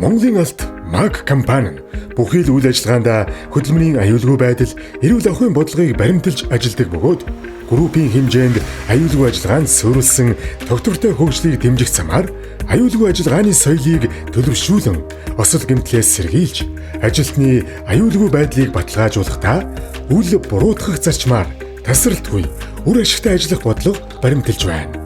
Монголын алт МАК компани нь бүхий л үйл ажиллагаанд хөдөлмөрийн аюулгүй байдал, эрүүл ахуйн бодлогыг баримталж ажилладаг бөгөөд группийн хэмжээнд аюулгүй ажиллагаанд суурилсан тогтвортой хөгжлийг дэмжих замаар аюулгүй ажиллагааны соёлыг төлөвшүүлэн осол гэмтлээс сэргийлж, ажилтны аюулгүй байдлыг баталгаажуулахдаа үл буруутгах зарчмаар тасралтгүй үр ашигтай ажиллах бодлого баримталж байна.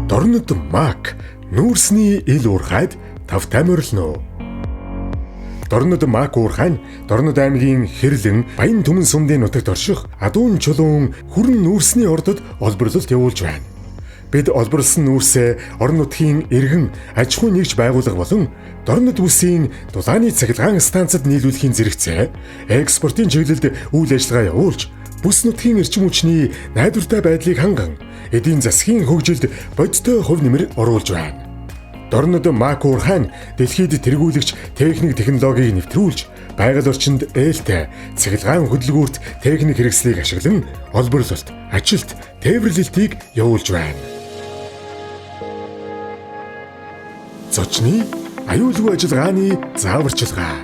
Дорнод МАК нүүрсний ил уурхайд тавтай морилно. Дорнод МАК уурхай нь Дорнод аймгийн Хэрлэн, Баян Түмэн сумдын нутагт орших Адуун чулуун хүрэн нүүрсний ордод олборлолт явуулж байна. Бид олборлсон нүүрсээ орон нутгийн иргэн аж ахуй нэгж байгууллага болон Дорнод бүсийн дулааны цахилгаан станцад нийлүүлэхийн зэрэгцээ экспортын чиглэлд үйл ажиллагаа явуулж, бүс нутгийн эрчим хүчний найдвартай байдлыг ханган эдийн засгийн хөгжилд бодиттой хувь нэмэр оруулж байна. Дорнод МАК уурхай нь дэлхийд тэргүүлэгч техник технологиг нэвтрүүлж, байгаль орчинд ээлтэй цахилгаан хөдөлгүүрт техник хэрэгслийг ашиглан олборлолт, ажилт, тээвэрлэлтийг явуулж байна. Зочны аюулгүй ажиллагааны зааварчилгаа.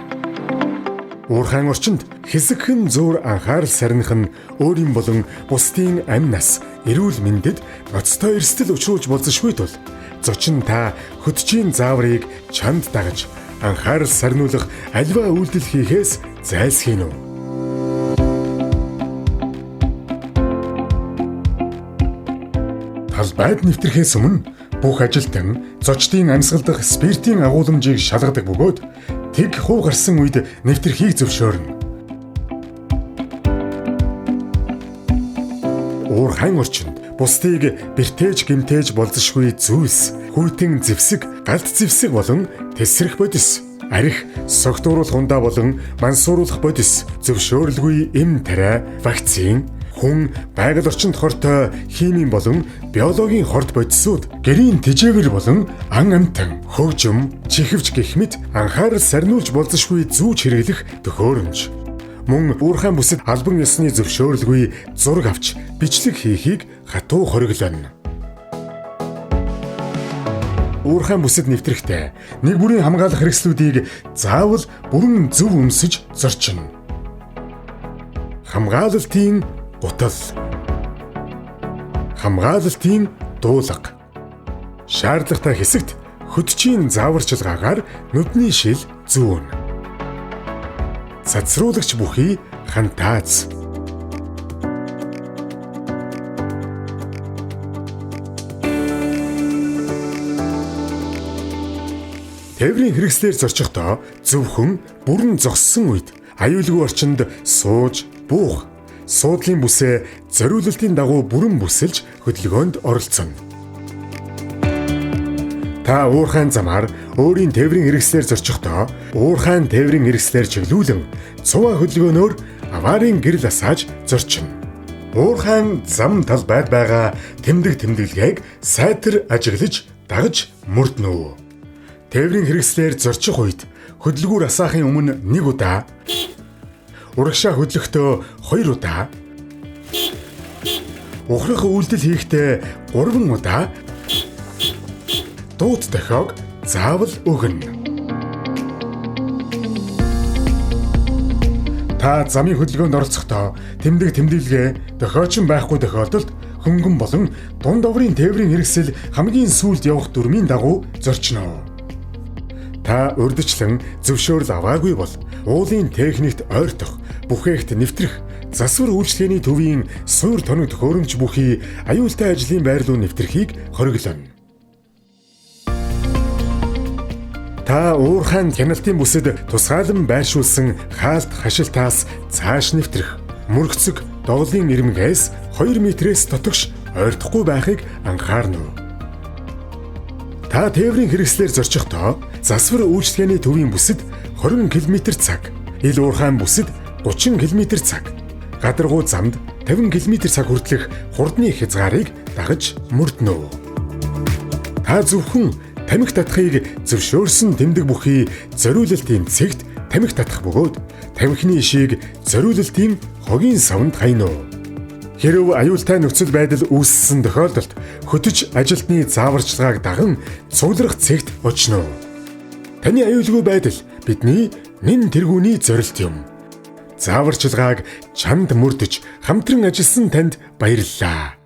Уурхайн орчинд хэсэгхэн зуур анхаарал сарних нь өөрийн болон бусдын амь нас, эрүүл мэндэд ноцтой эрсдэл учруулж болзошгүй тул зочин та хөтжийн зааврыг чанд дагаж анхаарал сарниулах альва үйлдэл хийхээс зайлсхийв. Талбайд нэвтрэхээс өмнө бүх ажилтан зочдын амьсгал дахь спиртийн агуулмжийг шалгадаг бөгөөд тэг хуу гарсан үед нэвтрхийг зөвшөөрнө. Уурхайн орчинд бусдыг бэртээж гэмтээж болзошгүй зүйлс, хүйтэн зэвсэг, галт зэвсэг болон тесрэх бодис, арх, согтууруулах ундаа болон мансууруулах бодис, зөвшөөрлгүй эм тариа, вакцин, хүн, байгаль орчинд хортой химийн болон биологийн хорт бодисууд, гэрийн тэжээвэр болон ан амтан, хөгжим, чихвч гэх мэт анхаарал сарниулж болзошгүй зүүж хэрэглэх төхөөрөмж. Мөн уурхайн бүсэд албан ёсны зөвшөөрлгүй зураг авч бичлэг хийхийг хатуу хориглоно. Уурхайн бүсэд нэвтрэхдээ нэг бүрийн хамгаалах хэрэгслүүдийг заавал бүрэн зөв өмсөж зорчино. Хамгаалалтын гутал, хамгаалалтын дуулга. Шаардлагатай хэсэгт хөтжийн зааварчилгаагаар нүдний шил зүүн. Цацруулагч бүхий хантаац. Тээврийн хэрэгслээр зорчихдоо зөвхөн бүрэн зогссон үед аюулгүй орчинд сууж, буух, суудлын бүсээ зориулалтын дагуу бүрэн бүсэлж хөдөлгөөнд оролцоно. Та уурхайн замаар өөрийн тээврийн хэрэгслээр зорчихдоо уурхайн тээврийн хэрэгслээр чиглүүлэн цуваа хөдөлгөөнөөр аваарын гэрэл асааж зорчино. Уурхайн зам талбайд байгаа тэмдэглэгийг сайтар ажиглаж дагаж мөрднө. Тээврийн хэрэгслээр зорчих үед хөдөлгүүр асаахын өмнө 1 удаа, урагшаа хөдлөхдөө 2 удаа, ухрах үйлдэл хийхдээ 3 удаа дуут дохиог заавал өгнө. Та замын хөдөлгөөнд оролцохдоо тэмдэглэгээ дохиочин байхгүй тохиолдолд хөнгөн болон дунд оврын тээврийн хэрэгсэл хамгийн сүүлд явах дүрмийн дагуу зорчно. Та урьдчилан зөвшөөрөл аваагүй бол уулын техникт ойртох, бүхээгт нэвтрэх, засвар үйлчлэгээний төвийн суур тоног төхөөрөмж бүхий аюултай ажлын байр руу нэвтрэхийг хориглоно. Та уурхайн хяналтын бүсэд тусгаалan байршуулсан хаалт хашилтаас цааш нэвтрэх, мөргөцөг доголын ирмэгээс 2 метрээс дотогш ойртохгүй байхыг анхаарна. Та тээврийн хэрэгслээр зорчихдоо засвар үйлчлэгээний төвийн бүсэд 20 км/цаг, ил уурхайн бүсэд 30 км/цаг, гадаргуу замд 50 км/цаг хүртэлх хурдны хязгаарыг дагаж мөрднө. Та зөвхөн тамхи татахыг зөвшөөрсөн тэмдэг бүхий зориулалтын цэгт тамхи татах бөгөөд тамхины ишийг зориулалтын хогийн савнд хайно. Хэрэв аюултай нөхцөл байдал үүссэн тохиолдолд хөтөж ажилтны зааварчилгааг даган цугларах цэгт очно. Таны аюулгүй байдал бидний нэн тэргүүний зорилт юм. Зааварчилгааг чамд мөрдөж хамтран ажилласан танд баярлалаа.